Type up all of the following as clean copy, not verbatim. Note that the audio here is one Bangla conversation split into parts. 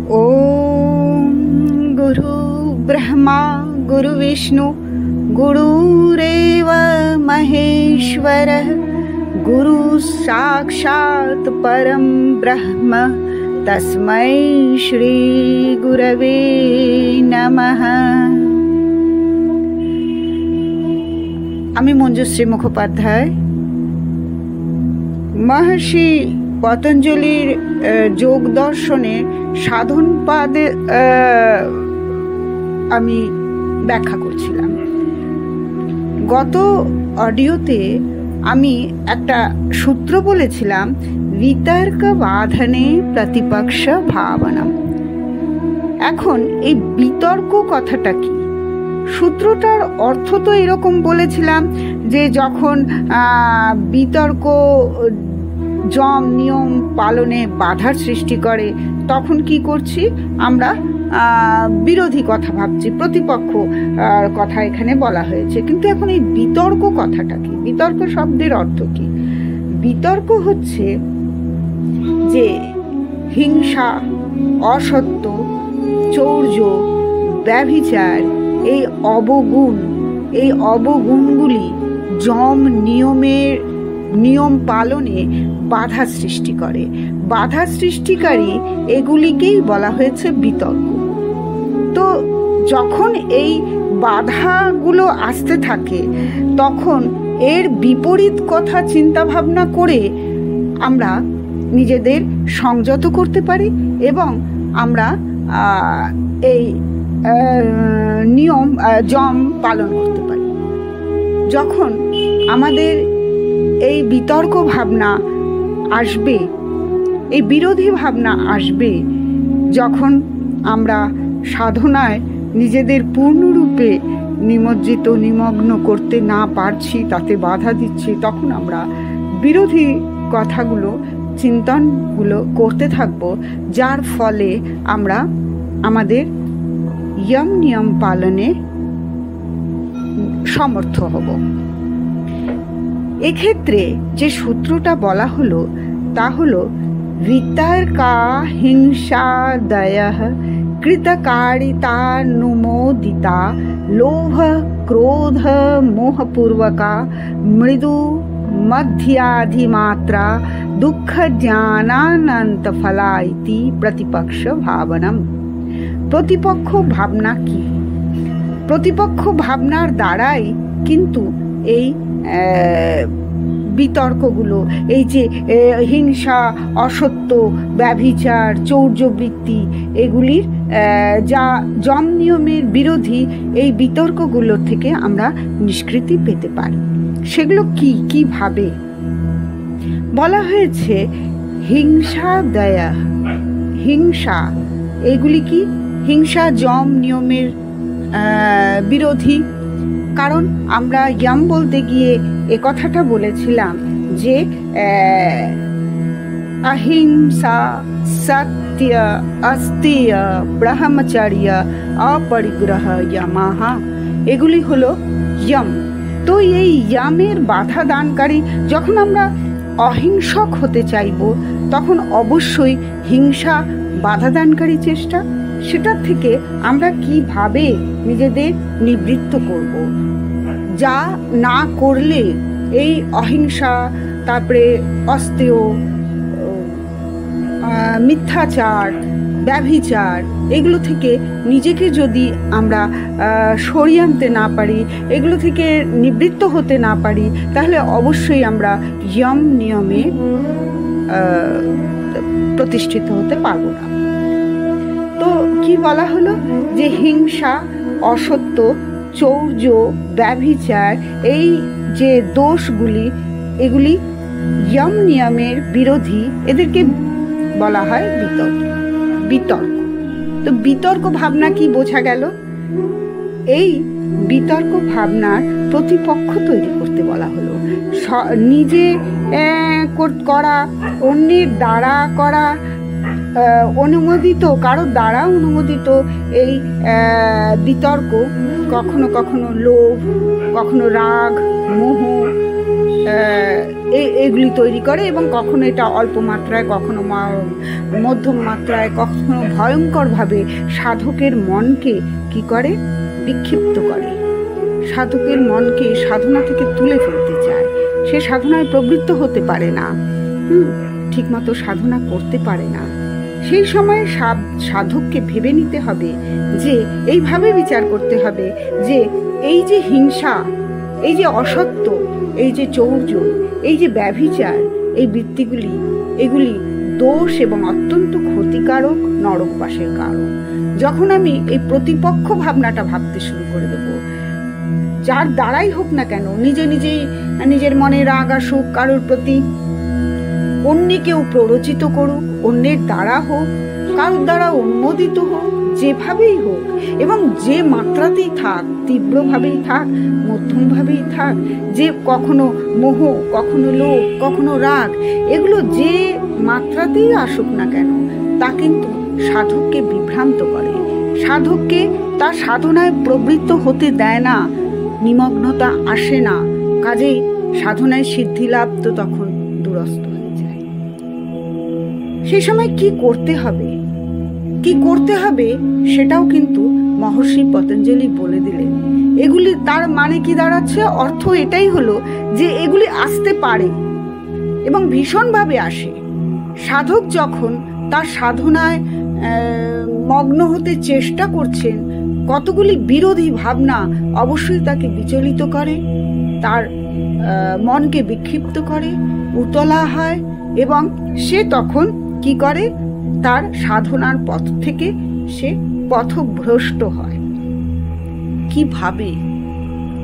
ओम गुरु ब्रह्मा गुरु विष्णु गुरुरेव महेश्वरः गुरु साक्षात् परम ब्रह्म तस्मै श्री गुरवे नमः। আমি মঞ্জুশ্রী মুখোপাধ্যায়। মহর্ষি পতঞ্জলির যোগ দর্শনের সাধনপাদে আমি ব্যাখ্যা করছিলাম। গত অডিওতে আমি একটা সূত্র বলেছিলাম, বিতর্ক বাধনে প্রতিপক্ষ ভাবনাম। এখন এই বিতর্ক কথাটা কি? সূত্রটার অর্থ তো এরকম বলেছিলাম যে যখন বিতর্ক যম নিয়ম পালনে বাধার সৃষ্টি করে তখন কি করছি আমরা? বিরোধী কথা ভাবছি, প্রতিপক্ষ কথা এখানে বলা হয়েছে। কিন্তু এখন এই বিতর্ক কথাটা কি? বিতর্ক শব্দের অর্থ কি? বিতর্ক হচ্ছে যে হিংসা, অসত্য, চৌর্য, ব্যভিচার, এই অবগুণগুলি যম নিয়ম পালনে বাধা সৃষ্টি করে। বাধা সৃষ্টিকারী এগুলিকেই বলা হয়েছে বিতর্ক। তো যখন এই বাধাগুলো আসতে থাকে তখন এর বিপরীত কথা চিন্তা ভাবনা করে আমরা নিজেদের সংযত করতে পারি এবং আমরা এই যম পালন করতে পারি। যখন আমাদের এই বিতর্ক ভাবনা আসবে, এই বিরোধী ভাবনা আসবে, যখন আমরা সাধনায় নিজেদের পূর্ণরূপে নিমগ্ন করতে না পারছি, তাতে বাধা দিচ্ছি, তখন আমরা বিরোধী কথাগুলো, চিন্তনগুলো করতে থাকব, যার ফলে আমরা আমাদের নিয়ম পালনে সমর্থ হব। এক্ষেত্রে যে সূত্রটা বলা হলো তা হলো বিতর্কা হিংসাদয়ঃ কৃতকারিতানুমোদিতা লোভ ক্রোধ মোহপূর্বকা মৃদু মধ্যাধিমাত্রা দুঃখ জ্ঞানানন্ত ফলা ইতি প্রতিপক্ষ ভাবনম। প্রতিপক্ষ ভাবনা কি? প্রতিপক্ষ ভাবনার দ্বারাই কিন্তু এই বিতর্কগুলো, এই যে হিংসা, অসত্য, ব্যভিচার, চৌর্যবৃত্তি, এগুলির যা যম নিয়মের বিরোধী এই বিতর্কগুলো থেকে আমরা নিষ্কৃতি পেতে পারি। সেগুলো কিভাবে বলা হয়েছে? হিংসা দয়া, হিংসা, এগুলি কি? হিংসা যম নিয়মের বিরোধী। কারণ আমরা যম বলতে গিয়ে এ কথাটা বলেছিলাম যে অহিংসা, সত্য, অস্তেয়, ব্রহ্মচর্য, অপরিগ্রহ, যমঃ, এগুলি হলো যম। তো এই যমের বাধা দানকারী, যখন আমরা অহিংসক হতে চাইব তখন অবশ্যই হিংসা বাধা দানকারী চেষ্টা, সেটার থেকে আমরা কিভাবে নিজেদের নিবৃত্ত করব, যা না করলে এই অহিংসা, তারপরে অস্তেয়, মিথ্যাচার, ব্যভিচার, এগুলো থেকে নিজেকে যদি আমরা সরিয়ে আনতে না পারি, এগুলো থেকে নিবৃত্ত হতে না পারি, তাহলে অবশ্যই আমরা যম নিয়মে প্রতিষ্ঠিত হতে পারবো না। তো কি বলা হলো? যে হিংসা, অসত্য, চৌর্য, ব্যভিচার, এই যে দোষগুলি, এগুলি যম নিয়মের বিরোধী, এদেরকে বলা হয় বিতর্ক। তো বিতর্ক ভাবনা কি বোঝা গেল? এই বিতর্ক ভাবনার প্রতিপক্ষ তৈরি করতে বলা হলো। নিজে করা, অন্যের দ্বারা করা, অনুমোদিত, কারোর দ্বারা অনুমোদিত এই বিতর্ক কখনো কখনো লোভ, কখনো রাগ, মোহ, এগুলি তৈরি করে, এবং কখনো এটা অল্প মাত্রায়, কখনো মধ্যম মাত্রায়, কখনো ভয়ঙ্করভাবে সাধকের মনকে কি করে, বিক্ষিপ্ত করে। সাধকের মনকে সাধনা থেকে তুলে ফেলতে চায়। সে সাধনায় প্রবৃত্ত হতে পারে না, ঠিকমতো সাধনা করতে পারে না। সেই সময় সাধককে ভেবে নিতে হবে, যে এইভাবে বিচার করতে হবে যে এই যে হিংসা, এই যে অসত্য, এই যে চৌর্য, এই যে ব্যভিচার, এই বৃত্তিগুলি, এগুলি দোষ এবং অত্যন্ত ক্ষতিকারক, নরকবাসের কারণ। যখন আমি এই প্রতিপক্ষ ভাবনাটা ভাবতে শুরু করে দেব, যার দ্বারাই হোক না কেন, নিজের মনে রাগ আসুক কারোর প্রতি, অন্য কেউ প্ররোচিত করুক, অন্যের দ্বারা হোক, কারোর দ্বারা অনুমোদিত হোক, যেভাবেই হোক এবং যে মাত্রাতেই থাক, তীব্রভাবেই থাক, মধ্যমভাবেই থাক, যে কখনো মোহ, কখনো লোভ, কখনো রাগ, এগুলো যে মাত্রাতেই আসুক না কেন, তা কিন্তু সাধককে বিভ্রান্ত করে, সাধককে তার সাধনায় প্রবৃত্ত হতে দেয় না, নিমগ্নতা আসে না। কাজেই সাধনায় সিদ্ধিলাভ তো তখন দুরস্ত হয়ে যায়। সেই সময় কি করতে হবে, কি করতে হবে সেটাও কিন্তু মহর্ষি পতঞ্জলি বলে দিলেন। এগুলি তার মানে কি দাঁড়াচ্ছে, অর্থ এটাই হলো যে এগুলি আসতে পারে এবং ভীষণভাবে আসে। সাধক যখন তার সাধনায় মগ্ন হতে চেষ্টা করছেন, কতগুলি বিরোধী ভাবনা অবশ্যই তাকে বিচলিত করে, তার মনকে বিক্ষিপ্ত করে, উতলা হয়, এবং সে তখন কি করে, তার সাধনার পথ থেকে সে পথভ্রষ্ট হয়। কিভাবে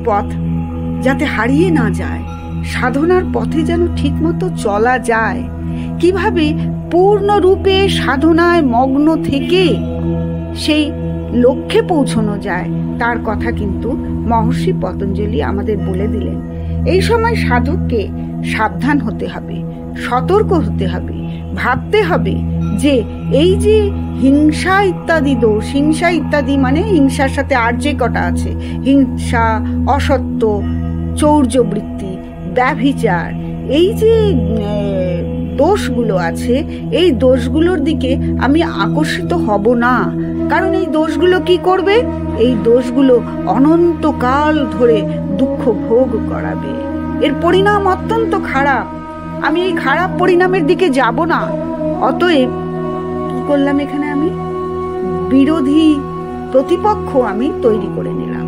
পথ যাতে হারিয়ে না যায়, সাধনার পথে যেন ঠিকমতো চলা যায়, কিভাবে পূর্ণরূপে সাধনায় মগ্ন থেকে সেই লক্ষ্যে পৌঁছানো যায়, তার কথা কিন্তু মহর্ষি পতঞ্জলি আমাদের বলে দিলেন। এই সময় সাধককে সাবধান হতে হবে, সতর্ক হতে হবে, ভাবতে হবে যে এই যে হিংসা ইত্যাদি দোষ, হিংসা ইত্যাদি মানে হিংসার সাথে আর যে কটা আছে, হিংসা, অসত্য, চৌর্যবৃত্তি, ব্যভিচার, এই যে দোষগুলো আছে, এই দোষগুলোর দিকে আমি আকর্ষিত হব না। কারণ এই দোষগুলো কি করবে, এই দোষগুলো অনন্তকাল ধরে দুঃখ ভোগ করাবে, এর পরিণাম অত্যন্ত খারাপ। আমি এই খারাপ পরিণামের দিকে যাব না। অতএব কি করলাম, এখানে আমি বিরোধী প্রতিপক্ষ আমি তৈরি করে নিলাম,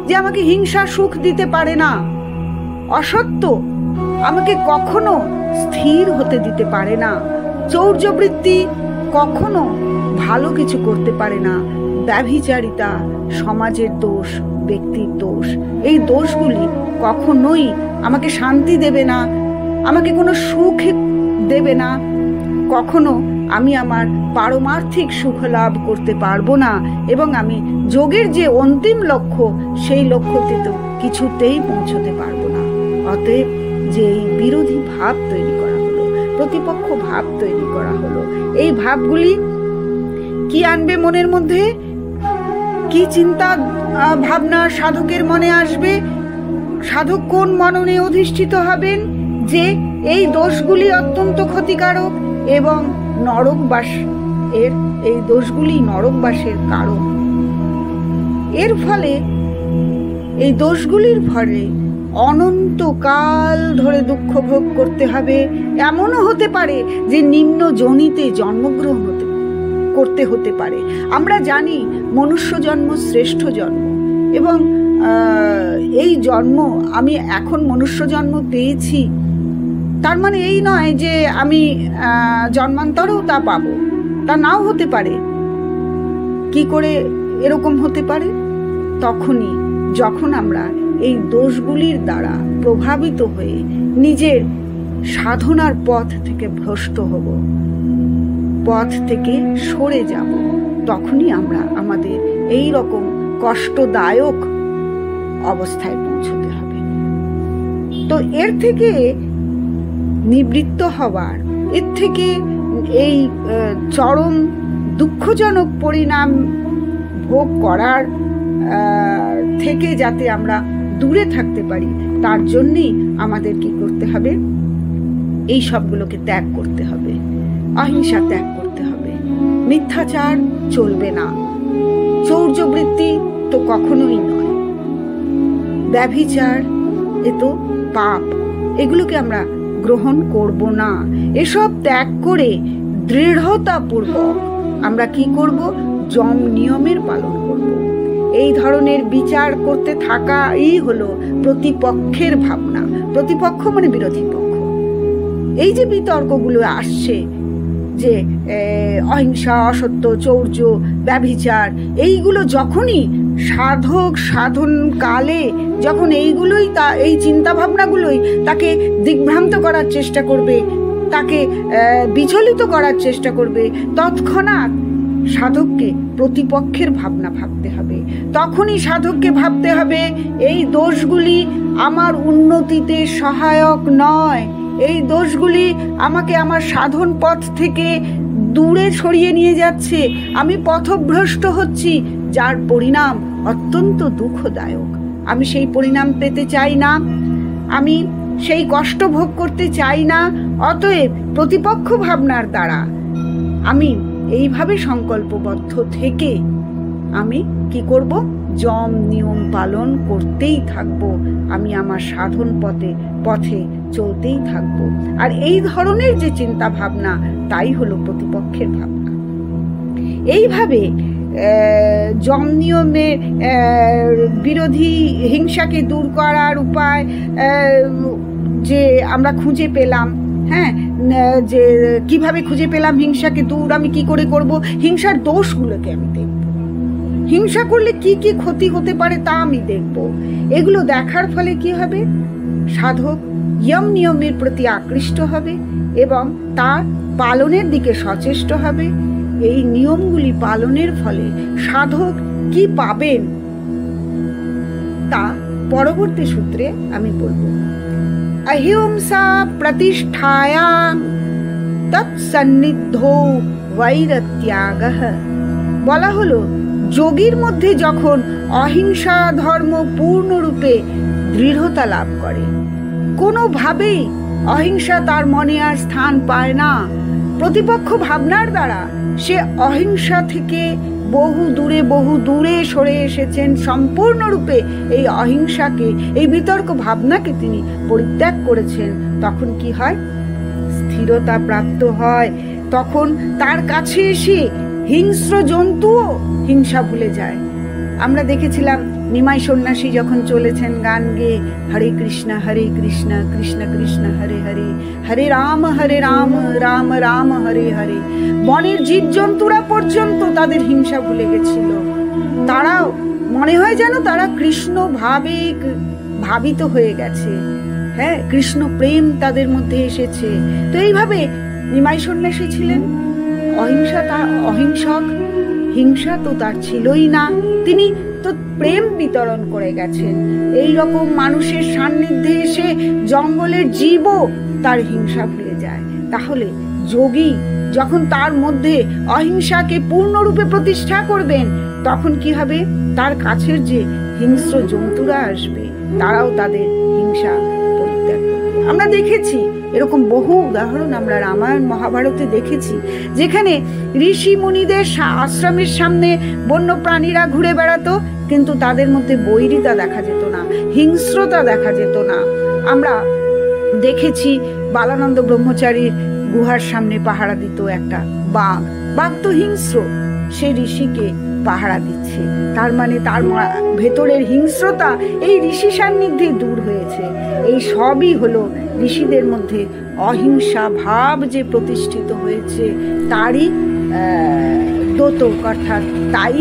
যে আমাকে হিংসা সুখ দিতে পারে না, অসত্য আমাকে কখনো স্থির হতে দিতে পারে না, চৌর্যবৃত্তি কখনো ভালো কিছু করতে পারে না, ব্যভিচারিতা সমাজের দোষ, ব্যক্তির দোষ, এই দোষগুলি কখনোই আমাকে শান্তি দেবে না, আমাকে কোনো সুখ দেবে না, কখনো আমি আমার পারমার্থিক সুখ লাভ করতে পারবো না, এবং আমি যোগের যে অন্তিম লক্ষ্য, সেই লক্ষ্যতে তো কিছুতেই পৌঁছতে পারবো না। অতএব যে এই বিরোধী ভাব তৈরি করা হলো, প্রতিপক্ষ ভাব তৈরি করা হলো, এই ভাবগুলি কি আনবে মনের মধ্যে, কি চিন্তা ভাবনা সাধকের মনে আসবে, সাধক কোন মননে অধিষ্ঠিত হবেন যে এই দোষগুলি অত্যন্ত ক্ষতিকারক এবং নরকবাস, এই দোষগুলি নরকবাসের কারণ। এর ফলে, এই দোষগুলির ফলে অনন্তকাল ধরে দুঃখ ভোগ করতে হবে। এমনও হতে পারে যে নিম্ন যোনিতে জন্মগ্রহণ করতে হতে পারে। আমরা জানি মনুষ্য জন্ম শ্রেষ্ঠ জন্ম, এবং এই জন্ম আমি এখন মনুষ্য জন্ম পেয়েছি, তার মানে এই নয় যে আমি জন্মান্তরেও তা পাবো, তা নাও হতে পারে। কি করে এরকম হতে পারে? তখনই যখন আমরা এই দোষগুলির দ্বারা প্রভাবিত হয়ে নিজের সাধনার পথ থেকে ভ্রষ্ট হব, পথ থেকে সরে যাব, তখনই আমরা আমাদের এই রকম কষ্টদায়ক অবস্থায় পৌঁছতে হবে। তো এর থেকে নিবৃত্ত হওয়ার, এর থেকে এই চরম দুঃখজনক পরিণাম ভোগ করার থেকে যাতে আমরা দূরে থাকতে পারি, তার জন্যই আমাদের কি করতে হবে? এই সবগুলোকে ত্যাগ করতে হবে, অহিংসা ত্যাগ করতে হবে। মিথ্যাচার চলবে না, চৌর্যবৃত্তি তো কখনোই নয়, ব্যভিচার এ তো পাপ, এগুলোকে আমরা গ্রহণ করব না। এসব ত্যাগ করে দৃঢ়তাপূর্বক আমরা কি করব? যম নিয়মের পালন করব। এই ধরনের বিচার করতে থাকাই হলো প্রতিপক্ষের ভাবনা। প্রতিপক্ষ মানে বিরোধী পক্ষ। এই যে বিতর্কগুলো আসছে যে অহিংসা, অসত্য, চৌর্য, ব্যভিচার, এইগুলো যখনই সাধক সাধন কালে যখন এইগুলোই এই চিন্তা ভাবনাগুলোই তাকে দিগ্ভ্রান্ত করার চেষ্টা করবে, তাকে বিচলিত করার চেষ্টা করবে, তৎক্ষণাৎ সাধককে প্রতিপক্ষের ভাবনা ভাবতে হবে। তখনই সাধককে ভাবতে হবে এই দোষগুলি আমার উন্নতিতে সহায়ক নয়, এই দোষগুলি আমাকে আমার সাধন পথ থেকে দূরে সরিয়ে নিয়ে যাচ্ছে, আমি পথভ্রষ্ট হচ্ছি, যার পরিণাম অত্যন্ত দুঃখদায়ক। আমি সেই পরিণাম পেতে চাই না, আমি সেই কষ্ট ভোগ করতে চাই না। অতএব প্রতিপক্ষ ভাবনার দ্বারা আমি এইভাবে সংকল্পবদ্ধ থেকে আমি কি করব? যম নিয়ম পালন করতেই থাকব, আমি আমার সাধন পথে চলতেই থাকব। আর এই ধরনের যে চিন্তা ভাবনা, তাই হলো প্রতিপক্ষের ভাবনা। এইভাবে যম নিয়মের বিরোধী হিংসাকে দূর করার উপায় যে আমরা খুঁজে পেলাম, হ্যাঁ, যে কিভাবে খুঁজে পেলাম হিংসাকে দূর আমি কি করে করব? হিংসার দোষগুলোকে আমি দেখব, হিংসা করলে কি কি ক্ষতি হতে পারে তা আমি দেখব। এগুলো দেখার ফলে কি হবে? সাধক যম নিয়মের প্রতি আকৃষ্ট হবে এবং তার পালনের দিকে সচেষ্ট হবে। এই নিয়মগুলি পালনের ফলে সাধক কি পাবেন তা পরবর্তী সূত্রে আমি বলবো। অহিংসা প্রতিষ্ঠায়াং তৎসন্নিধো বৈরত্যাগঃ। বলা হলো যোগীর মধ্যে যখন অহিংসা ধর্ম পূর্ণরূপে দৃঢ়তা লাভ করে, কোনোভাবেই অহিংসা তার মনে আর স্থান পায় না। প্রতিপক্ষ ভাবনার দ্বারা সে অহিংসা থেকে বহু দূরে সরে এসেছেন। সম্পূর্ণরূপে এই অহিংসাকে, এই বিতর্ক ভাবনাকে তিনি পরিত্যাগ করেছেন। তখন কি হয়? স্থিরতা প্রাপ্ত হয়। তখন তার কাছে এসে হিংস্র জন্তুও হিংসা ভুলে যায়। আমরা দেখেছিলাম নিমাই সন্ন্যাসী যখন চলেছেন গান গেয়ে, হরে কৃষ্ণ কৃষ্ণ কৃষ্ণ হরে হরে, হরে রাম রাম রাম হরে হরে। বনের জীবজন্তুরা পর্যন্ত তাদের হিংসা ভুলে গেছিল। তারাও মনে হয় যেন তারা কৃষ্ণ ভাবিত হয়ে গেছে। হ্যাঁ, কৃষ্ণ প্রেম তাদের মধ্যে এসেছে। তো এইভাবে নিমাই সন্ন্যাসী ছিলেন অহিংসক। হিংসা তো তার ছিলই না, তিনি তো প্রেম বিতরণ করে গেছেন। এই রকম মানুষের সান্নিধ্যে এসে জঙ্গলের জীবও তার হিংসা ভুলে যায়। তাহলে যোগী যখন তার মধ্যে অহিংসাকে পূর্ণরূপে প্রতিষ্ঠা করবেন, তখন কি হবে? তার কাছের যে হিংস্র জন্তুরা আসবে, তারাও তাদের হিংসা পরিত্যাগ করবে। আমরা দেখেছি এরকম বহু উদাহরণ, আমরা রামায়ণ মহাভারতে দেখেছি, যেখানে ঋষি মুনিদের আশ্রমের সামনে বন্য প্রাণীরা ঘুরে বেড়াতো, কিন্তু তাদের মধ্যে বৈরিতা দেখা যেত না, হিংস্রতা দেখা যেত না। আমরা দেখেছি বালানন্দ ব্রহ্মচারীর গুহার সামনে পাহারা দিত একটা বাঘ। বাঘ তো হিংস্র, সে ঋষিকে পাহারা দিচ্ছে। তার মানে তার ভেতরের হিংস্রতা এই ঋষি সান্নিধ্যে দূর হয়েছে। এই সবই হলো ঋষিদের মধ্যে অহিংসা ভাব যে প্রতিষ্ঠিত হয়েছে, তারই দ্যোতক, অর্থাৎ তাই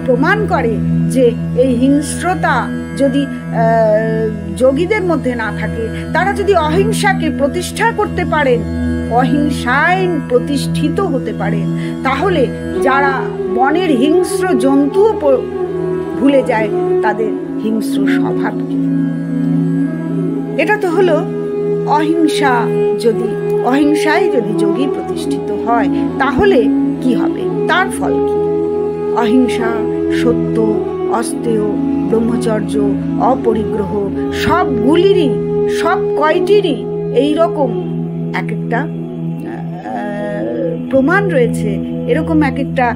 প্রমাণ করে যে এই হিংস্রতা যদি যোগীদের মধ্যে না থাকে, তারা যদি অহিংসাকে প্রতিষ্ঠা করতে পারেন, অহিংসায় প্রতিষ্ঠিত হতে পারেন, তাহলে যারা বনের হিংস্র জন্তুও ভুলে যায় তাদের হিংস্র স্বভাবকে। এটা তো হলো অহিংসায় যদি যোগী প্রতিষ্ঠিত হয়, তাহলে কি হবে? তার ফল কি? অহিংসা, সত্য, অস্তেয়, ব্রহ্মচর্য, অপরিগ্রহ সবগুলিরই সব কয়টিরই এইরকম এক একটা প্রমাণ রয়েছে, এরকম এক একটা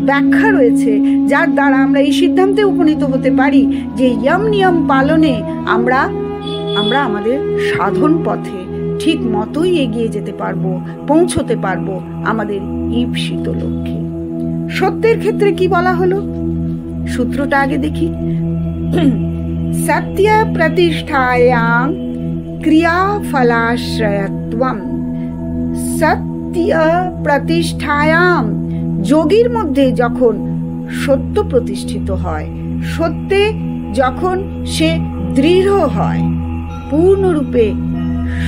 ব্যাখ্যা রয়েছে, যার দ্বারা আমরা এই সিদ্ধান্তে উপনীত হতে পারি যে ইয়ম নিয়ম পালনে আমরা আমাদের সাধন পথে ঠিক মতোই এগিয়ে যেতে পারবো, পৌঁছতে পারবো আমাদের ঈপ্সিত লক্ষ্যে। সত্যের ক্ষেত্রে কি বলা হলো, সূত্রটা আগে দেখি। সত্য প্রতিষ্ঠায়াং ক্রিয়াফলাশ্রয়ত্বম। সত্য প্রতিষ্ঠায়াম, যোগীর মধ্যে যখন সত্য প্রতিষ্ঠিত হয়, সত্যে যখন সে দৃঢ় হয়, পূর্ণরূপে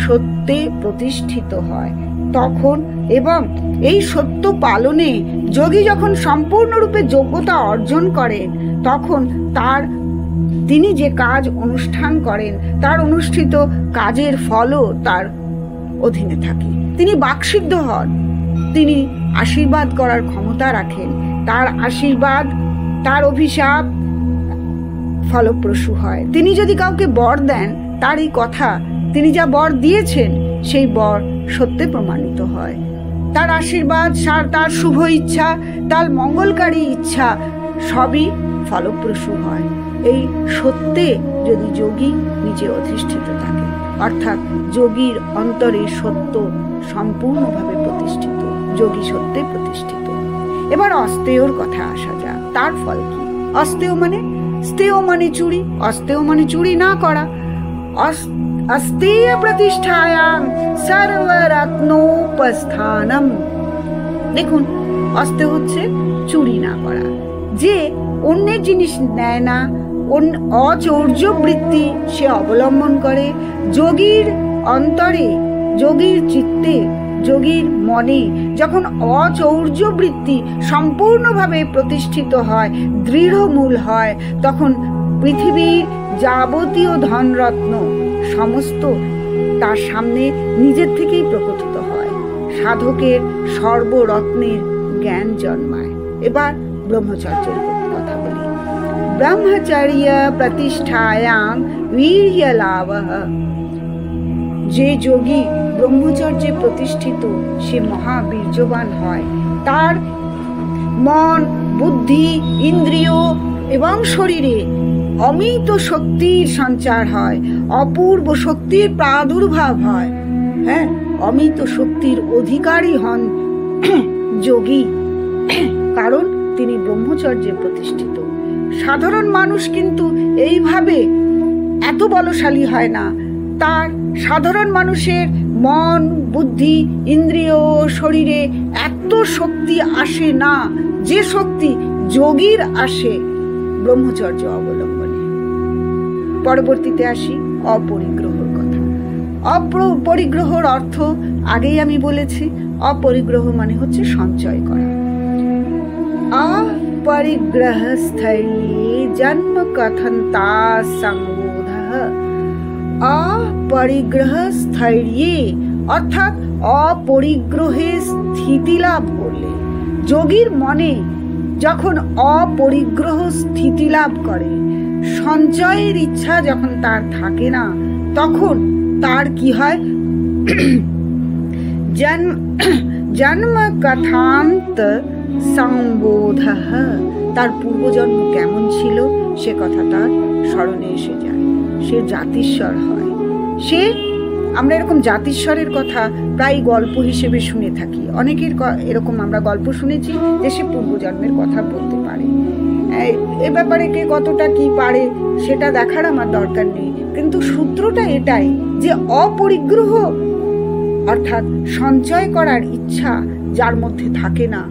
সত্যে প্রতিষ্ঠিত হয়, তখন এবং এই সত্য পালনে যোগী যখন সম্পূর্ণরূপে যোগ্যতা অর্জন করেন, তখন তিনি যে কাজ অনুষ্ঠান করেন তার অনুষ্ঠিত কাজের ফলও তার অধীনে থাকে। তিনি বাকসিদ্ধ হন, তিনি আশীর্বাদ করার ক্ষমতা রাখেন, তার আশীর্বাদ, তার অভিশাপ ফলপ্রসূ হয়। তিনি যদি কাউকে বর দেন, তার এই কথা, তিনি যা বর দিয়েছেন সেই বর সত্যে প্রমাণিত হয়। তার আশীর্বাদ, তার শুভ ইচ্ছা, তার মঙ্গলকারী ইচ্ছা সবই ফলপ্রসূ হয় এই সত্যে যদি যোগী নিজে অধিষ্ঠিত থাকে, অর্থাৎ যোগীর অন্তরে সত্য সম্পূর্ণভাবে প্রতিষ্ঠিত, যোগী সত্যে প্রতিষ্ঠিত। এবার অস্তেয়র কথা আসা যাক। তার ফল কি? অস্তেয় মানে, স্তেয় মানে চুরি, অস্তেয় মানে চুরি না করা। अस्तेय प्रतिष्ठायां सर्वरत्नोपस्थानम। দেখুন, অস্তেয় হচ্ছে চুরি না করা, যে অন্যের জিনিস নেয় না, অচৌর্য বৃত্তি সে অবলম্বন করে। যোগীর অন্তরে, যোগীর চিত্তে, যোগীর মনে যখন অচৌর্য বৃত্তি সম্পূর্ণভাবে প্রতিষ্ঠিত হয়, দৃঢ় মূল হয়, তখন পৃথিবীর যাবতীয় ধনরত্ন সমস্ত তার সামনে নিজের থেকেই প্রকটিত হয়। সাধকের সর্বরত্নের জ্ঞান জন্মায়। এবার ব্রহ্মচর্যের কথা বলি। ব্রহ্মচর্য প্রতিষ্ঠায়াং বীর্য লাভঃ। যে যোগী ব্রহ্মচর্যে প্রতিষ্ঠিত সে মহাবীর্যবান হয়। তার মন, বুদ্ধি, ইন্দ্রিয় এবং শরীরে অমিত শক্তির সঞ্চার হয়, অপূর্ব শক্তির প্রাদুর্ভাব হয়। হ্যাঁ, অমিত শক্তির অধিকারী হন যোগী, কারণ তিনি ব্রহ্মচর্যে প্রতিষ্ঠিত। সাধারণ মানুষ কিন্তু এইভাবে এত বলশালী হয় না। তার সাধারণ মানুষের মন, বুদ্ধি, ইন্দ্রিয়, শরীরে এত শক্তি আসে না যে শক্তি যোগীর আসে ব্রহ্মচর্য অবলম্বনে। পরবর্তীতে আসি অপরিগ্রহর কথা। অপরিগ্রহর অর্থ আগেই আমি বলেছি। অপরিগ্রহ মানে হচ্ছে সঞ্চয় করা। अपरिग्रह स्थैर्ये जन्म कथन्ता संबोधः। अपरिग्रह स्थैर्ये অর্থাৎ অপরিগ্রহে স্থিতি লাভ করলে, যোগীর মনে যখন অপরিগ্রহ স্থিতি লাভ করে, সঞ্চয়ের ইচ্ছা যখন তার থাকে না, তখন তার কি হয়? জন্ম কথান্ত সংবোধ, তার পূর্বজন্ম কেমন ছিল সে কথা তার স্মরণে এসে যায়। সে জাতিস্বর হয়। আমরা এরকম জাতিস্বরের কথা প্রায় গল্প হিসেবে শুনে থাকি। অনেকের এরকম আমরা গল্প শুনেছি যে সে পূর্বজন্মের কথা বলতে পারে। এ ব্যাপারে কে কতটা কি পারে সেটা দেখার আমার দরকার নেই, কিন্তু সূত্রটা এটাই যে অপরিগ্রহ অর্থাৎ সঞ্চয় করার ইচ্ছা যার মধ্যে থাকে না,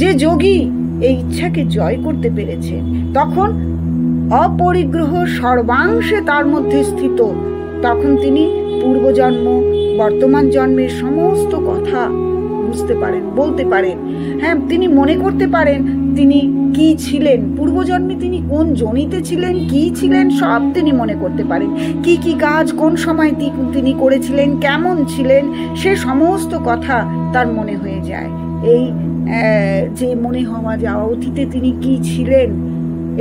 যে যোগী এই ইচ্ছাকে জয় করতে পেরেছেন, তখন অপরিগ্রহ সর্বাংশে তার মধ্যে স্থিত, তখন তিনি পূর্বজন্ম, বর্তমান জন্মের সমস্ত কথা বুঝতে পারেন, বলতে পারেন। হ্যাঁ, তিনি মনে করতে পারেন তিনি কি ছিলেন, পূর্বজন্মে তিনি কোন জনিতে ছিলেন, কি ছিলেন, সব তিনি মনে করতে পারেন। কি কি কাজ কোন সময় তিনি করেছিলেন, কেমন ছিলেন, সে সমস্ত কথা তার মনে হয়ে যায়। এই যে মনে হওয়া যাওয়া, অতীতে তিনি কি ছিলেন,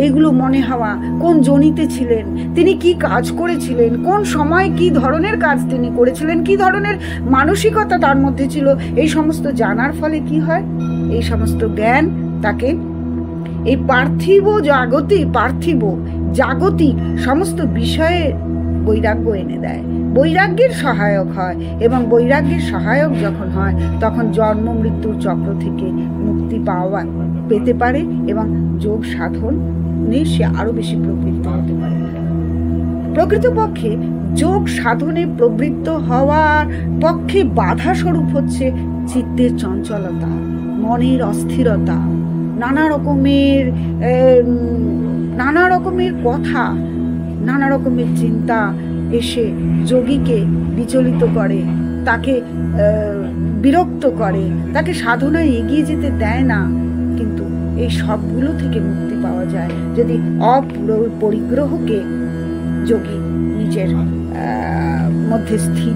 এইগুলো মনে হওয়া, কোন জনিতে ছিলেন তিনি, কি কাজ করেছিলেন, কোন সময় কি ধরনের কাজ তিনি করেছিলেন, কি ধরনের মানসিকতা তার মধ্যে ছিল, এই সমস্ত জানার ফলে কি হয়, এই সমস্ত জ্ঞান তাকে এই পার্থিব জাগতিক সমস্ত বিষয়ে বৈরাগ্য এনে দেয়, বৈরাগ্যের সহায়ক হয়। এবং বৈরাগ্যের সহায়ক যখন হয় তখন জন্ম মৃত্যুর চক্র থেকে মুক্তি পেতে পারে এবং যোগ সাধনে সে আরো বেশি প্রবৃত্ত হতে পারে। প্রকৃতপক্ষে যোগ সাধনে প্রবৃত্ত হওয়ার পক্ষে বাধা স্বরূপ হচ্ছে চিত্তের চঞ্চলতা, মনের অস্থিরতা, নানা রকমের কথা, নানা রকমের চিন্তা এসে যোগীকে বিচলিত করে, তাকে বিরক্ত করে, তাকে সাধনায় এগিয়ে যেতে দেয় না। কিন্তু এই সবগুলো থেকে মুক্তি পাওয়া যায় যদি অপরিগ্রহকে যোগী নিজের মধ্যে স্থির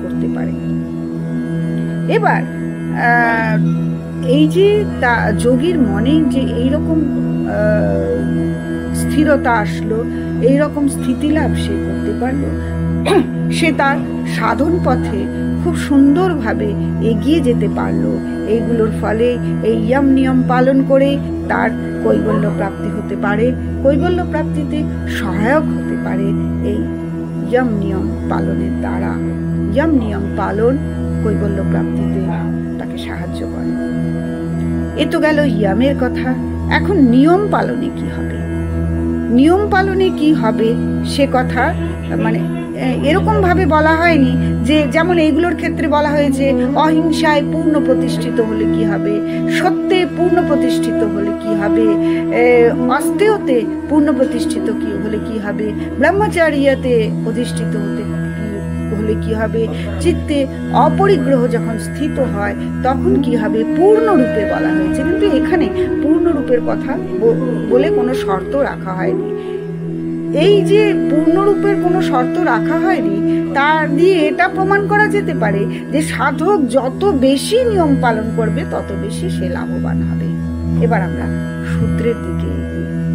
করতে পারেন। এবার এই যে যোগীর মনে যে এইরকম স্থিরতা আসলো, এইরকম স্থিতিলাভ সে করতে পারলো, সে তার সাধন পথে খুব সুন্দরভাবে এগিয়ে যেতে পারলো। এইগুলোর ফলে এই নিয়ম পালন করে তার কৈবল্য প্রাপ্তি হতে পারে, কৈবল্য প্রাপ্তিতে সহায়ক হতে পারে এই নিয়ম পালনের দ্বারা। নিয়ম পালন কৈবল্য প্রাপ্তিতে তাকে সাহায্য করে। এ তো গেল ইয়ামের কথা। এখন নিয়ম পালনে কি হবে? নিয়ম পালনে কি হবে সে কথা মানে এরকম ভাবে বলা হয়নি যে, যেমন এইগুলোর ক্ষেত্রে বলা হয়েছে অহিংসায় পূর্ণ প্রতিষ্ঠিত হলে কি হবে, সত্যে পূর্ণ প্রতিষ্ঠিত হলে কি হবে, অস্তেয়তে পূর্ণ প্রতিষ্ঠিত হলে কি হবে, ব্রহ্মচার্যতে অধিষ্ঠিত হলে কি হবে, চিত্তে অপরিগ্রহ যখন স্থিত হয় তখন কি হবে, পূর্ণরূপে বলা হয়েছে। কিন্তু এখানে পূর্ণরূপের কথা বলে কোনো শর্ত রাখা হয়নি। এই যে পূর্ণরূপের কোনো শর্ত রাখা হয়নি, তার দিয়ে এটা প্রমাণ করা যেতে পারে যে সাধক যত বেশি নিয়ম পালন করবে তত বেশি সে লাভবান হবে। এবার আমরা সূত্রের দিকে,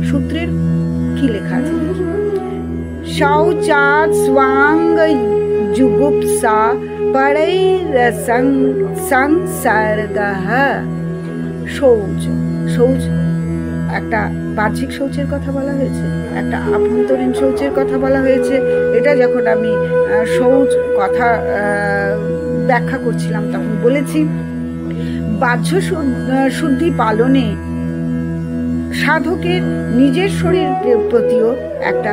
সূত্রের কি লেখা আছে দেখি। শৌচাৎ স্বাঙ্গ যুগুপ্সা পরৈরসংসর্গঃ। শৌচ একটা বাহ্যিক শৌচের কথা বলা হয়েছে, একটা আভ্যন্তরীণ শৌচের কথা বলা হয়েছে। এটা যখন আমি শৌচ কথা ব্যাখ্যা করছিলাম তখন বলেছি বাহ্য শুদ্ধি পালনে সাধকের নিজের শরীরের প্রতিও একটা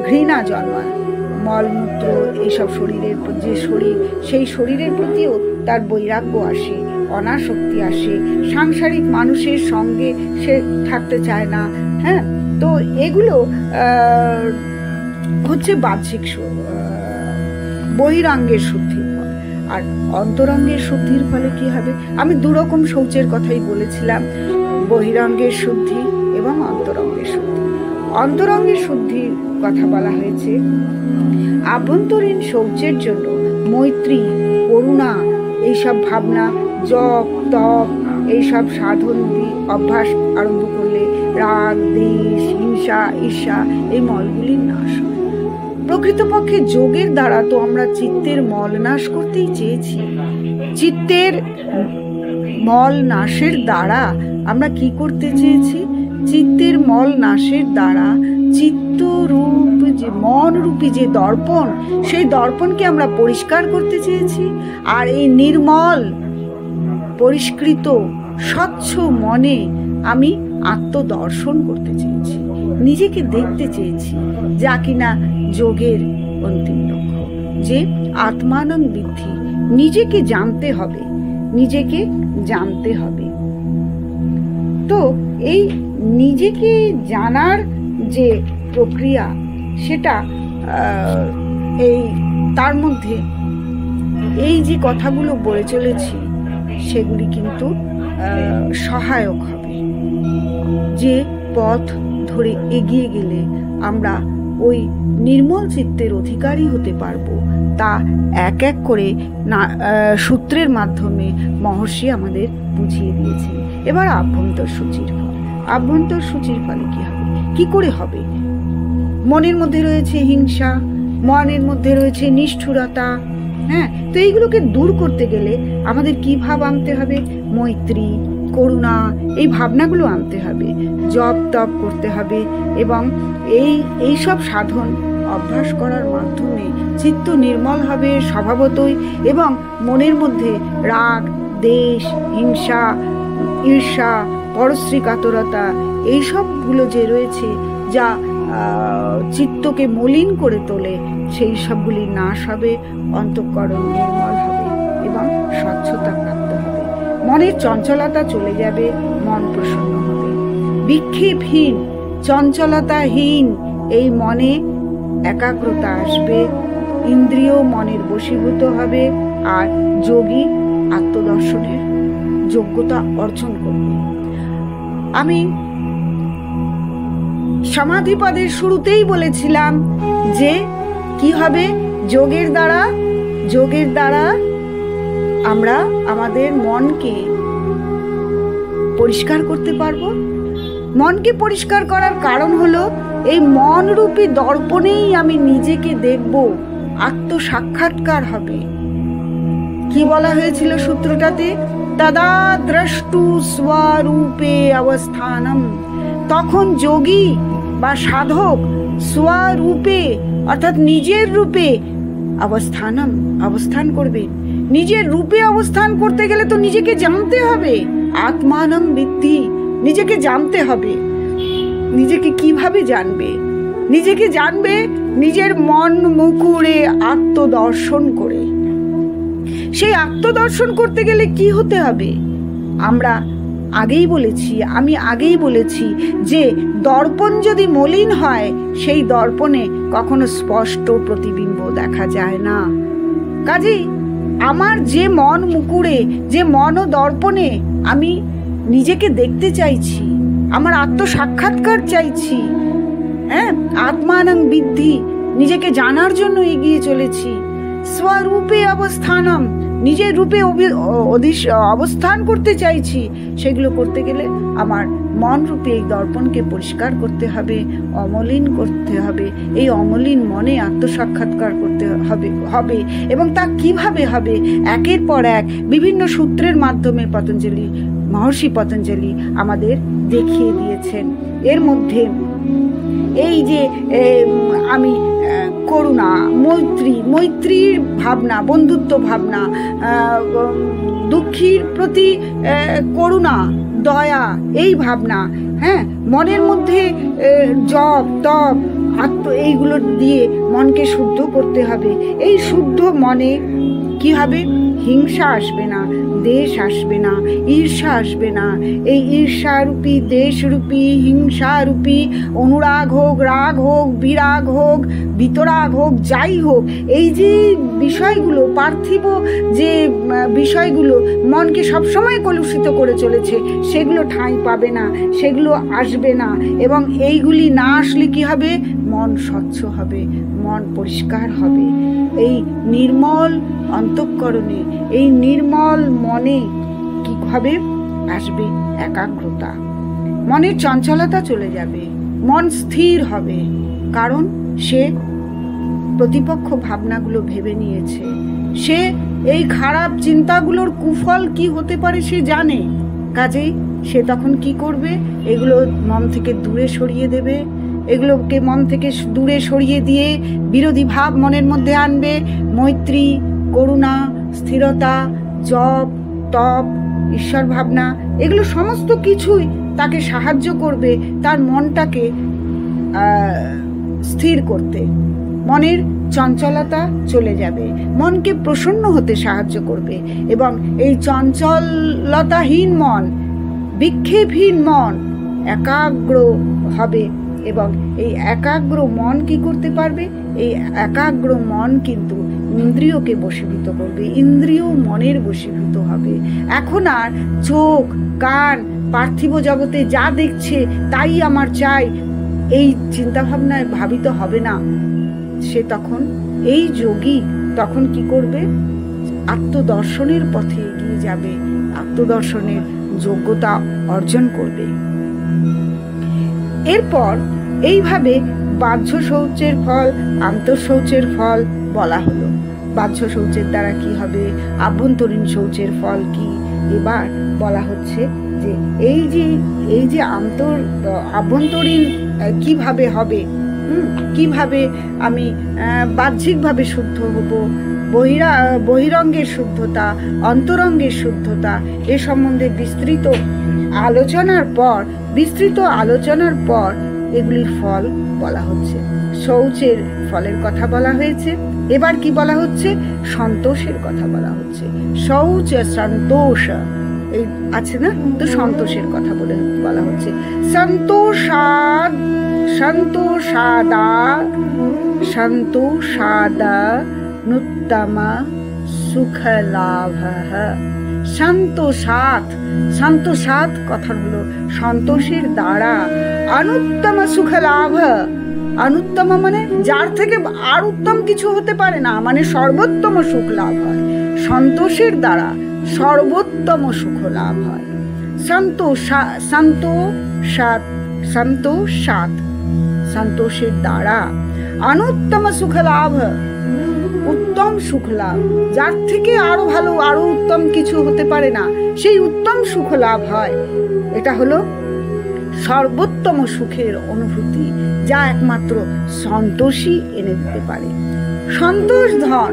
ঘৃণা জন্মায়। মলমূত্র এইসব শরীরের যে শরীর, সেই শরীরের প্রতিও তার বৈরাগ্য আসে, অনাসক্তি আসে, সাংসারিক মানুষের সঙ্গে সে থাকতে চায় না। হ্যাঁ, তো এগুলো হচ্ছে বাহ্যিক বহিরাঙ্গের শুদ্ধির ফল। আর অন্তরঙ্গের শুদ্ধির ফলে কি হবে? আমি দুরকম শৌচের কথাই বলেছিলাম, বহিরাঙ্গের শুদ্ধি এবং অন্তরঙ্গের শুদ্ধি। অন্তরঙ্গের শুদ্ধির কথা বলা হয়েছে আভ্যন্তরীণ শৌচের জন্য মৈত্রী, করুণা, এইসব ভাবনা, জপ তপ, এইসব সাধন অভ্যাস আরম্ভ করলে রাগ, দ্বেষ, হিংসা, ঈর্ষা এই মলগুলির নাশ হয়। প্রকৃতপক্ষে যোগের দ্বারা তো আমরা চিত্তের মল নাশ করতেই চেয়েছি। চিত্তের মল নাশের দ্বারা আমরা কি করতে চেয়েছি? চিত্তের মল নাশের দ্বারা চিত্তরূপ যে মন রূপী যে দর্পণ, সেই দর্পণকে আমরা পরিষ্কার করতে চেয়েছি। আর এই নির্মল পরিষ্কৃত স্বচ্ছ মনে আমি আত্মদর্শন করতে চেয়েছি, নিজেকে দেখতে চেয়েছি, যা কিনা যোগের অন্তিম লক্ষ্য, যে আত্মানং বিদ্ধি। নিজেকে জানতে হবে, নিজেকে জানতে হবে। তো এই নিজেকে জানার যে প্রক্রিয়া, সেটা এই তার মধ্যে এই যে কথাগুলো বলে চলেছি সেগুলি কিন্তু সহায়ক হবে। যে পথ ধরে এগিয়ে গেলে আমরা ওই নির্মল চিত্তের অধিকারী হতে পারবো, তা এক এক করে সূত্রের মাধ্যমে মহর্ষি আমাদের বুঝিয়ে দিয়েছেন। এবার আভ্যন্তর সূচির ফল। আভ্যন্তর সূচির ফলে কি হবে, কি করে হবে? মনের মধ্যে রয়েছে হিংসা, মনের মধ্যে রয়েছে নিষ্ঠুরতা, হ্যাঁ। তো এইগুলোকে দূর করতে গেলে আমাদের কি ভাব আনতে হবে? মৈত্রী, করুণা, এই ভাবনাগুলো আনতে হবে, জপ তপ করতে হবে। এবং এই সব সাধন অভ্যাস করার মাধ্যমে চিত্ত নির্মল হবে স্বভাবতই, এবং মনের মধ্যে রাগ, দেশ, হিংসা, ঈর্ষা, পরশ্রী কাতরতা, এইসবগুলো যে রয়েছে যা চিত্তকে মলিন করে তোলে, সেই সবগুলি নাশ হবে, অন্তঃকরণ নির্মল হবে এবং স্বচ্ছতা প্রাপ্ত হবে। মনের চঞ্চলতা চলে যাবে, মন প্রসন্ন হবে। বিক্ষেপহীন, চঞ্চলতাহীন এই মনে একাগ্রতা আসবে, ইন্দ্রিয় মনের বশীভূত হবে, আর যোগী আত্মদর্শনের যোগ্যতা অর্জন করবে। আমি সমাধিপদের শুরুতেই বলেছিলাম যে কি হবে, যোগের দ্বারা আমরা আমাদের মনকে পরিষ্কার করতে পারবো। মনকে পরিষ্কার করার কারণ হলো এই মন রূপী দর্পণেই আমি নিজেকে দেখব, আত্মসাক্ষাৎকার হবে। কি বলা হয়েছিল সূত্রটাতে? তদা দ্রষ্টু স্বরূপে অবস্থানম। তখন যোগী বা সাধক স্বরূপে অর্থাৎ নিজের রূপে অবস্থান করবে। নিজের রূপে অবস্থান করতে গেলে তো নিজেকে জানতে হবে। আত্মানং বিদ্ধি, নিজেকে জানতে হবে। নিজেকে কিভাবে জানবে? নিজেকে জানবে নিজের মন মুকুরে আত্মদর্শন করে। সেই আত্মদর্শন করতে গেলে কি হতে হবে? আমি আগেই বলেছি যে দর্পণ যদি মলিন হয়, সেই দর্পণে কখনো স্পষ্ট প্রতিবিম্ব দেখা যায় না। কাজেই আমার যে মন মুকুরে, যে মন ও দর্পণে আমি নিজেকে দেখতে চাইছি, আমার আত্মসাক্ষাৎকার চাইছি, হ্যাঁ, আত্মানং বিদ্ধি, নিজেকে জানার জন্য এগিয়ে চলেছি। স্বরূপে অবস্থানম, নিজের রূপে অবস্থান করতে চাইছি। সেগুলো করতে গেলে আমার মন রূপে এই দর্পণকে পরিষ্কার করতে হবে, অমলিন করতে হবে। এই অমলিন মনে আত্মসাক্ষাৎকার করতে হবে এবং তা কিভাবে হবে? একের পর এক বিভিন্ন সূত্রের মাধ্যমে মহর্ষি পতঞ্জলি আমাদের দেখিয়ে দিয়েছেন। এর মধ্যে এই যে আমি করুণা, মৈত্রীর ভাবনা, বন্ধুত্ব ভাবনা, দুঃখীর প্রতি করুণা, দয়া, এই ভাবনা, হ্যাঁ, মনের মধ্যে জপ তপ এইগুলো দিয়ে মনকে শুদ্ধ করতে হবে। এই শুদ্ধ মনে কি হবে? হিংসা আসবে না, দেশ আসবে না, ঈর্ষা আসবে না। এই ঈর্ষারূপী, দেশরূপী, হিংসারূপী অনুরাগ হোক, রাগ হোক, বিরাগ হোক, বিতরাগ হোক, যাই হোক, এই যে বিষয়গুলো, পার্থিব যে বিষয়গুলো মনকে সবসময় কলুষিত করে চলেছে, সেগুলো ঠাঁই পাবে না, সেগুলো আসবে না। এবং এইগুলি না আসলে কি হবে? মন স্বচ্ছ হবে, মন পরিষ্কার হবে। এই নির্মল অন্তঃকরণে, এই নির্মল মনে কি হবে? আসবে একাগ্রতা, মনের চঞ্চলতা চলে যাবে, মন স্থির হবে। কারণ সে প্রতিপক্ষ ভাবনাগুলো ভেবে নিয়েছে, সে এই খারাপ চিন্তাগুলোর কুফল কি হতে পারে সে জানে। কাজেই সে তখন কি করবে? এগুলো মন থেকে দূরে সরিয়ে দেবে, এগুলোকে মন থেকে দূরে সরিয়ে দিয়ে বিরোধী ভাব মনের মধ্যে আনবে। মৈত্রী, করুণা, স্থিরতা, জপ তপ, ঈশ্বর ভাবনা, এগুলো সমস্ত কিছুই তাকে সাহায্য করবে তার মনটাকে স্থির করতে। মনের চঞ্চলতা চলে যাবে, মনকে প্রসন্ন হতে সাহায্য করবে। এবং এই চঞ্চলতাহীন মন, বিক্ষেপহীন মন একাগ্র হবে। এবং এই একাগ্র মন কি করতে পারবে? এই একাগ্র মন কিন্তু ইন্দ্রিয়কে বশীভূত করবে, ইন্দ্রিয় মনের বশীভূত হবে। এখন আর চোখ, কান, পার্থিব জগতে যা দেখছে তাই আমার চাই, এই চিন্তাভাবনায় ভাবিত হবে না। সে তখন, এই যোগী তখন কি করবে? আত্মদর্শনের পথে এগিয়ে যাবে, আত্মদর্শনের যোগ্যতা অর্জন করবে। এরপর এইভাবে বাহ্য শৌচের ফল, আন্তঃশৌচের ফল বলা হলো। বাহ্য শৌচের দ্বারা কি হবে, আভ্যন্তরীণ শৌচের ফল কি, এবার বলা হচ্ছে যে এই যে আভ্যন্তরীণ কিভাবে হবে, কিভাবে আমি বাহ্যিকভাবে শুদ্ধ হব, বহিরঙ্গের শুদ্ধতা, অন্তরঙ্গের শুদ্ধতা, এ সম্বন্ধে বিস্তৃত আলোচনার পর এগুলির ফল বলা হচ্ছে। শৌচের ফলের কথা বলা হয়েছে, এবার কি বলা হচ্ছে, সন্তোষের কথা বলা হচ্ছে। শৌচ সন্তোষ এই আছে না, তো সন্তোষের কথা বলা হচ্ছে। সন্তোষাদ সুখ লাভ। সন্তোষাত কথা হলো সন্তোষের দ্বারা, অনুত্তম সুখ লাভ। অনুত্তম মানে যার থেকে আর উত্তম কিছু হতে পারে না, মানে সর্বোত্তম সুখ লাভ হয়। সন্তোষের দ্বারা সর্বোত্তম সুখ লাভ হয়। সন্তোষের দ্বারা অনুত্তম সুখ লাভ, উত্তম সুখ লাভ, যার থেকে আরো ভালো আরো উত্তম কিছু হতে পারে না, সেই উত্তম সুখ লাভ হয়। এটা হলো সর্বোত্তম সুখের অনুভূতি, যা একমাত্র সন্তোষই এনে দিতে পারে। সন্তোষ ধন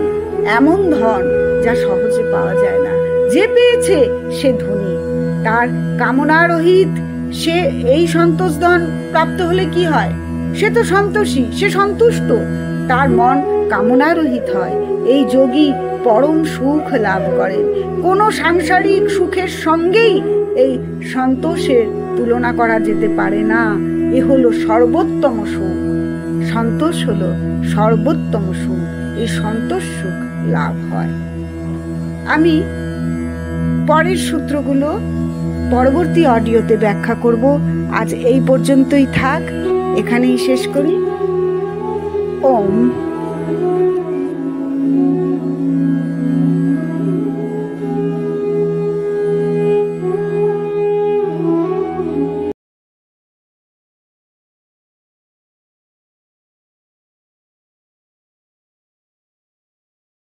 এমন ধন যা সহজে পাওয়া যায় না, যে পেয়েছে সে ধনী, তার কামনারহিত সে এই সন্তোষ ধন প্রাপ্ত হলে কি হয়, সে তো সন্তোষী, সে সন্তুষ্ট, তার মন কামনারহিত হয়। এই যোগী পরম সুখ লাভ করেন। কোনো সাংসারিক সুখের সঙ্গেই এই সন্তোষের তুলনা করা যেতে পারে না। এ হলো সর্বোত্তম সুখ। সন্তোষ হলো সর্বোত্তম সুখ। এই সন্তোষ সুখ লাভ হয়। আমি পরের সূত্রগুলো পরবর্তী অডিওতে ব্যাখ্যা করব। আজ এই পর্যন্তই থাক, এখানেই শেষ করি। ওম।